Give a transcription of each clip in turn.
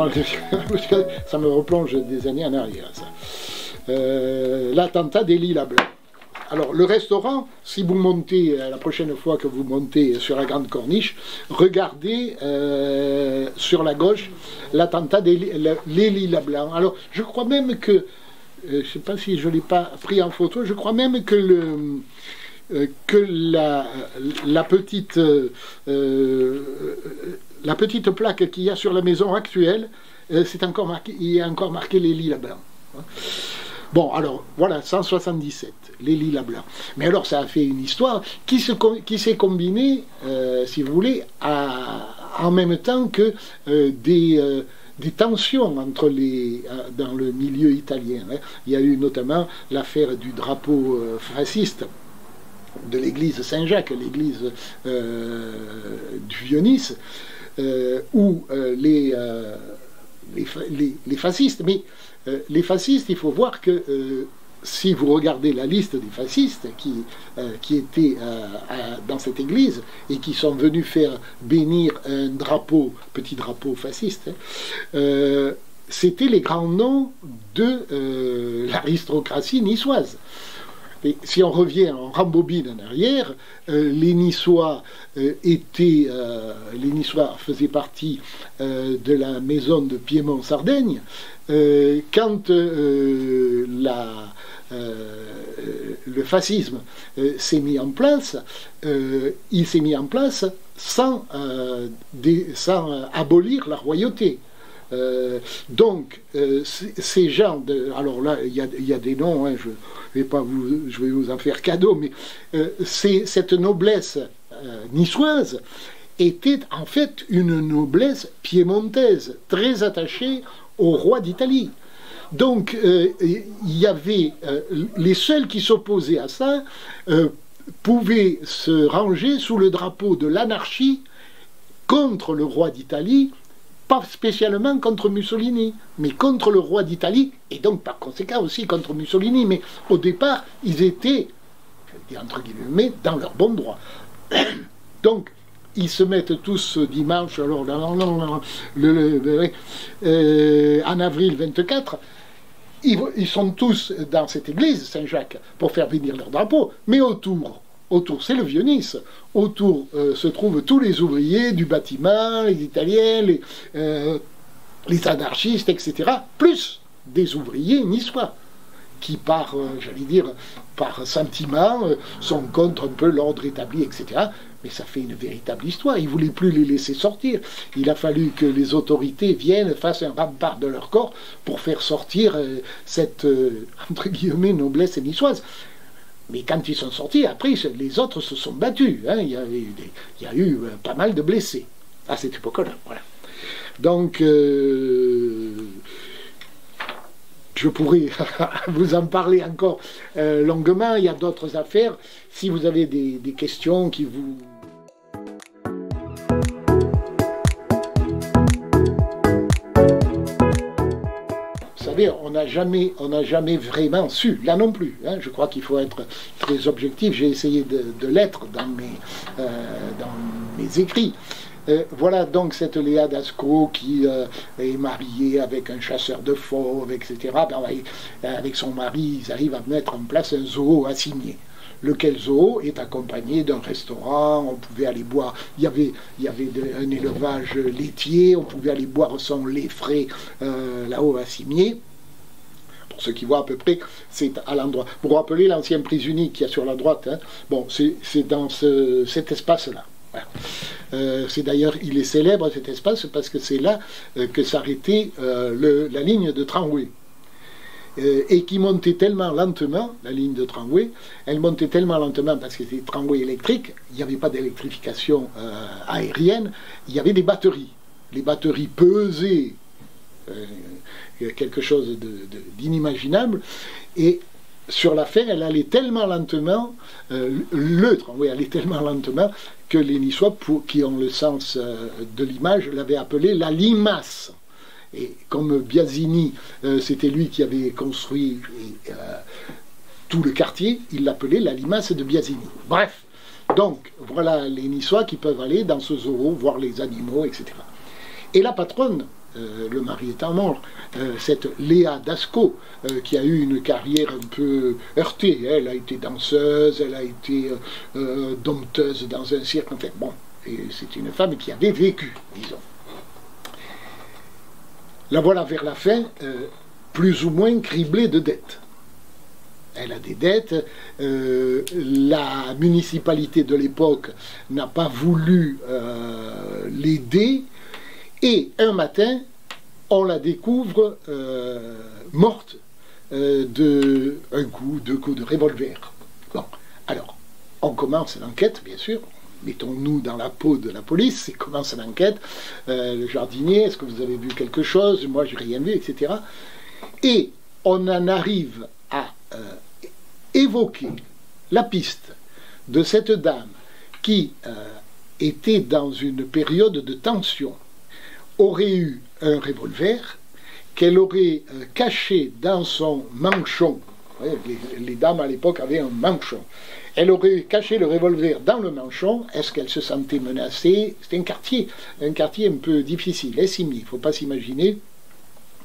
Non, ça me replonge des années en arrière, ça. L'attentat d'Élie Lablanc. Alors, le restaurant, si vous montez, la prochaine fois que vous montez sur la Grande Corniche, regardez sur la gauche l'attentat d'Élie Lablanc. Alors, je crois même que, je ne sais pas si je ne l'ai pas pris en photo, je crois même que la petite plaque qu'il y a sur la maison actuelle, c'est encore marqué, il y a encore marqué Élie Lablanc. Bon, alors, voilà, 177, Élie Lablanc. Mais alors, ça a fait une histoire qui s'est combinée, si vous voulez, en même temps que des tensions entre dans le milieu italien. Hein. Il y a eu notamment l'affaire du drapeau fasciste de l'église Saint-Jacques, l'église du Vieux-Nice, où les fascistes, mais les fascistes, il faut voir que si vous regardez la liste des fascistes qui étaient dans cette église et qui sont venus faire bénir un drapeau, petit drapeau fasciste, c'était les grands noms de l'aristocratie niçoise. Et si on revient, on rembobine en arrière, les Niçois faisaient partie de la maison de Piémont-Sardaigne. Quand le fascisme s'est mis en place, il s'est mis en place sans abolir la royauté. Donc, ces gens, alors là, il y a des noms, hein, je vais vous en faire cadeau, mais cette noblesse niçoise était en fait une noblesse piémontaise, très attachée au roi d'Italie. Donc, il y avait les seuls qui s'opposaient à ça pouvaient se ranger sous le drapeau de l'anarchie contre le roi d'Italie, pas spécialement contre Mussolini, mais contre le roi d'Italie, et donc par conséquent aussi contre Mussolini. Mais au départ, ils étaient, je dis entre guillemets, dans leur bon droit. Donc, ils se mettent tous dimanche, alors en avril 24, ils sont tous dans cette église Saint-Jacques pour faire venir leur drapeau, mais autour c'est le Vieux-Nice. Autour se trouvent tous les ouvriers du bâtiment, les Italiens, les anarchistes, etc., plus des ouvriers niçois qui, j'allais dire, par sentiment, sont contre un peu l'ordre établi, etc. Mais ça fait une véritable histoire. Ils ne voulaient plus les laisser sortir. Il a fallu que les autorités viennent, fassent un rempart de leur corps pour faire sortir cette, entre guillemets, noblesse niçoise. Mais quand ils sont sortis, après, les autres se sont battus. Hein. Il y a eu pas mal de blessés à cette époque-là. Voilà. Donc, je pourrais vous en parler encore longuement. Il y a d'autres affaires. Si vous avez des questions qui vous... Vous savez, on n'a jamais vraiment su, là non plus. Hein, je crois qu'il faut être très objectif. J'ai essayé de l'être dans mes écrits. Voilà donc cette Léa Dascaux qui est mariée avec un chasseur de fauves, etc. Avec son mari, ils arrivent à mettre en place un zoo à Cimiez. Lequel zoo est accompagné d'un restaurant, on pouvait aller boire, il y avait un élevage laitier, on pouvait aller boire son lait frais là-haut à Cimiez. Pour ceux qui voient à peu près, c'est à l'endroit. Vous vous rappelez l'ancien prise-unique qu'il y a sur la droite, hein. Bon, c'est dans cet espace-là. Voilà. C'est d'ailleurs, il est célèbre cet espace parce que c'est là que s'arrêtait la ligne de tramway. Et qui montait tellement lentement, la ligne de tramway, elle montait tellement lentement parce que c'était des tramways électriques, il n'y avait pas d'électrification aérienne, il y avait des batteries. Les batteries pesaient quelque chose d'inimaginable, et sur la fin, elle allait tellement lentement, le tramway allait tellement lentement, que les Niçois, qui ont le sens de l'image, l'avaient appelé la limace. Et comme Biasini, c'était lui qui avait construit tout le quartier, il l'appelait la limace de Biasini. Bref, donc voilà les Niçois qui peuvent aller dans ce zoo, voir les animaux, etc. Et la patronne le mari étant mort, cette Léa Dasco, qui a eu une carrière un peu heurtée. Elle a été danseuse, elle a été dompteuse dans un cirque, enfin bon, et c'est une femme qui avait vécu, disons. La voilà vers la fin, plus ou moins criblée de dettes. Elle a des dettes, la municipalité de l'époque n'a pas voulu l'aider, et un matin, on la découvre morte d'un coup, 2 coups de revolver. Bon, alors, on commence l'enquête, bien sûr. Mettons-nous dans la peau de la police, et commence l'enquête. Le jardinier, est-ce que vous avez vu quelque chose? Moi, j'ai rien vu, etc. Et on en arrive à évoquer la piste de cette dame qui était dans une période de tension, aurait eu un revolver qu'elle aurait caché dans son manchon. Les dames à l'époque avaient un manchon. Elle aurait caché le revolver dans le manchon. Est-ce qu'elle se sentait menacée? C'était un quartier un peu difficile, Essigny, il ne faut pas s'imaginer.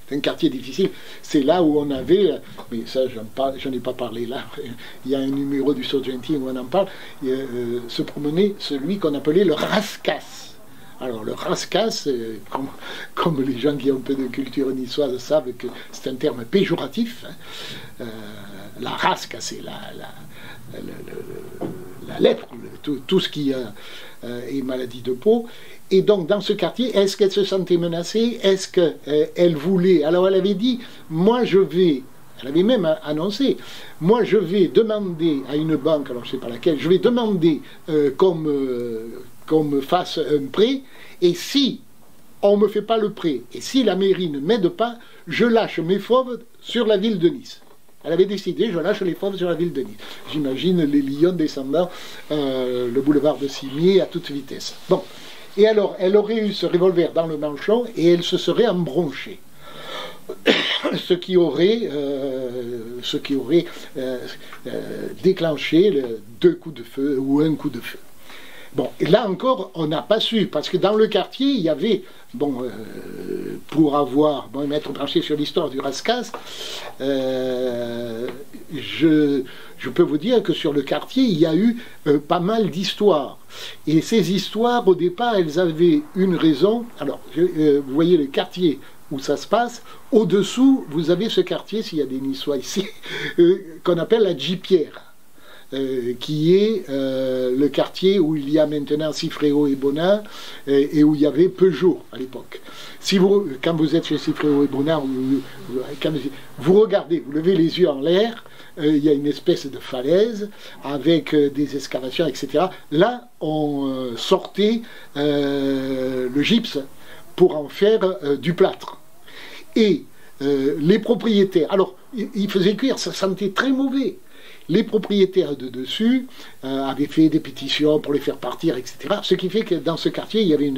C'est un quartier difficile. C'est là où on avait, mais ça j'en ai pas parlé là, il y a un numéro du Sorgentine où on en parle, se promenait celui qu'on appelait le rascasse. Alors le rascasse, comme les gens qui ont un peu de culture niçoise savent que c'est un terme péjoratif, hein. La rasque, c'est la lèpre, tout ce qui est maladie de peau. Et donc, dans ce quartier, est-ce qu'elle se sentait menacée? Est-ce qu'elle voulait... Alors, elle avait dit, moi, je vais... Elle avait même annoncé, moi, je vais demander à une banque, alors je ne sais pas laquelle, je vais demander qu'on me fasse un prêt, et si on ne me fait pas le prêt, et si la mairie ne m'aide pas, je lâche mes fauves sur la ville de Nice. Elle avait décidé, je lâche les fauves sur la ville de Nice. J'imagine les lions descendant le boulevard de Cimier à toute vitesse. Bon. Et alors, elle aurait eu ce revolver dans le manchon et elle se serait embronchée. Ce qui aurait déclenché 2 coups de feu ou 1 coup de feu. Bon, et là encore, on n'a pas su, parce que dans le quartier, il y avait, m'être branché sur l'histoire du rascasse, je peux vous dire que sur le quartier, il y a eu pas mal d'histoires. Et ces histoires, au départ, elles avaient une raison. Alors, vous voyez le quartier où ça se passe. Au-dessous, vous avez ce quartier, s'il y a des Niçois ici, qu'on appelle la J-Pierre. Qui est le quartier où il y a maintenant Siffréo et Bonnat et où il y avait Peugeot à l'époque. Quand vous êtes chez Siffréo et Bonnat, vous regardez, vous levez les yeux en l'air, il y a une espèce de falaise avec des excavations, etc. Là, on sortait le gypse pour en faire du plâtre. Et les propriétaires, alors, ils faisaient cuire, ça sentait très mauvais. Les propriétaires de dessus avaient fait des pétitions pour les faire partir, etc. Ce qui fait que dans ce quartier, il y avait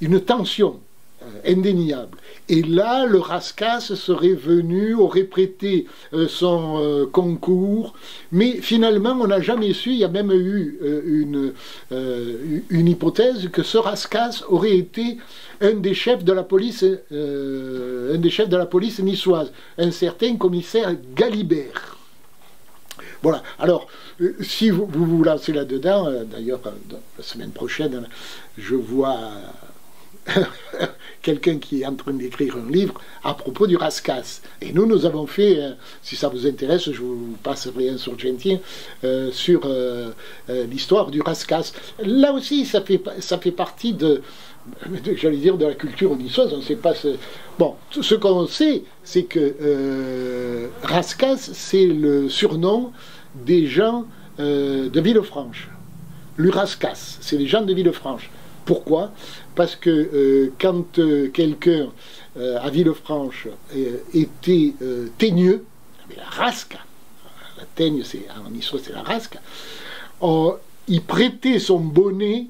une tension indéniable. Et là, le rascasse serait venu, aurait prêté son concours, mais finalement, on n'a jamais su, il y a même eu une hypothèse que ce rascasse aurait été un des chefs de la police niçoise, un certain commissaire Galibert. Voilà. Alors, si vous vous lancez là-dedans, d'ailleurs, la semaine prochaine, je vois quelqu'un qui est en train d'écrire un livre à propos du rascasse. Et nous avons fait, si ça vous intéresse, je vous passerai un Sorgentien sur l'histoire du rascasse. Là aussi, ça fait partie j'allais dire de la culture niçoise, on ne sait pas. Bon, tout ce qu'on sait, c'est que rascasse, c'est le surnom des gens de Villefranche. L'Urascasse, c'est les gens de Villefranche. Pourquoi? Parce que quand quelqu'un à Villefranche était teigneux, la rasque, la teigne, en niçois c'est la rasque, il prêtait son bonnet.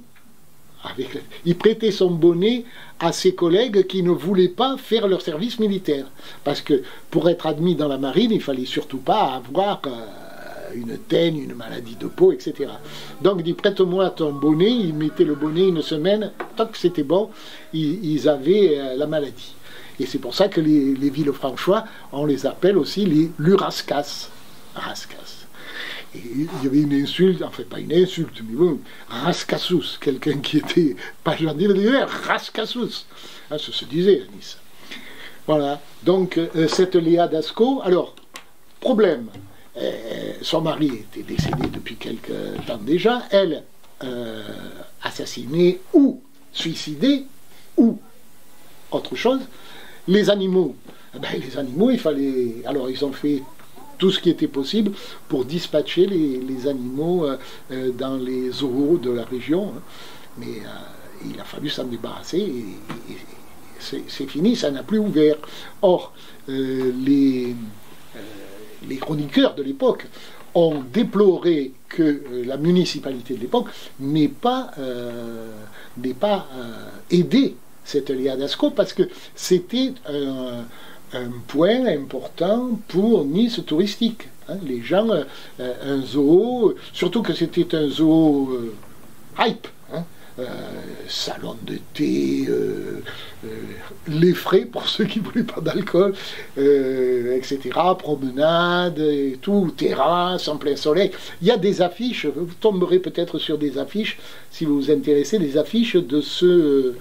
Il prêtait son bonnet à ses collègues qui ne voulaient pas faire leur service militaire. Parce que pour être admis dans la marine, il ne fallait surtout pas avoir une teigne, une maladie de peau, etc. Donc il dit prête-moi ton bonnet, ils mettaient le bonnet une semaine, tant que c'était bon, ils avaient la maladie. Et c'est pour ça que les Villefranchois, on les appelle aussi les Lurascas. Et il y avait une insulte, enfin pas une insulte, mais bon, rascassous, quelqu'un qui était pas gentil, il disait rascassous. Ça se disait à Nice. Voilà, donc cette Léa d'Ascaux, alors, problème, son mari était décédé depuis quelque temps déjà, elle, assassinée ou suicidée, ou autre chose. Les animaux, il fallait, alors ils ont fait tout ce qui était possible pour dispatcher les animaux dans les zoos de la région, hein. Mais il a fallu s'en débarrasser et c'est fini, ça n'a plus ouvert. Or, les chroniqueurs de l'époque ont déploré que la municipalité de l'époque n'ait pas aidé cette Léa d'Ascaux parce que c'était un point important pour Nice touristique. Hein. Les gens, un zoo, surtout que c'était un zoo hype, hein. Salon de thé, les frais pour ceux qui ne voulaient pas d'alcool, etc., promenade, et tout, terrasse, en plein soleil. Il y a des affiches, vous tomberez peut-être sur des affiches, si vous vous intéressez, des affiches de ce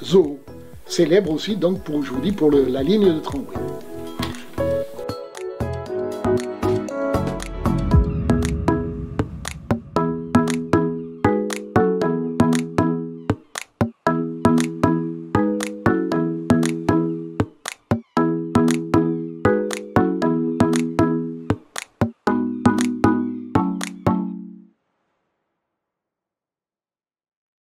zoo, célèbre aussi, donc, pour, je vous dis, pour la ligne de tramway.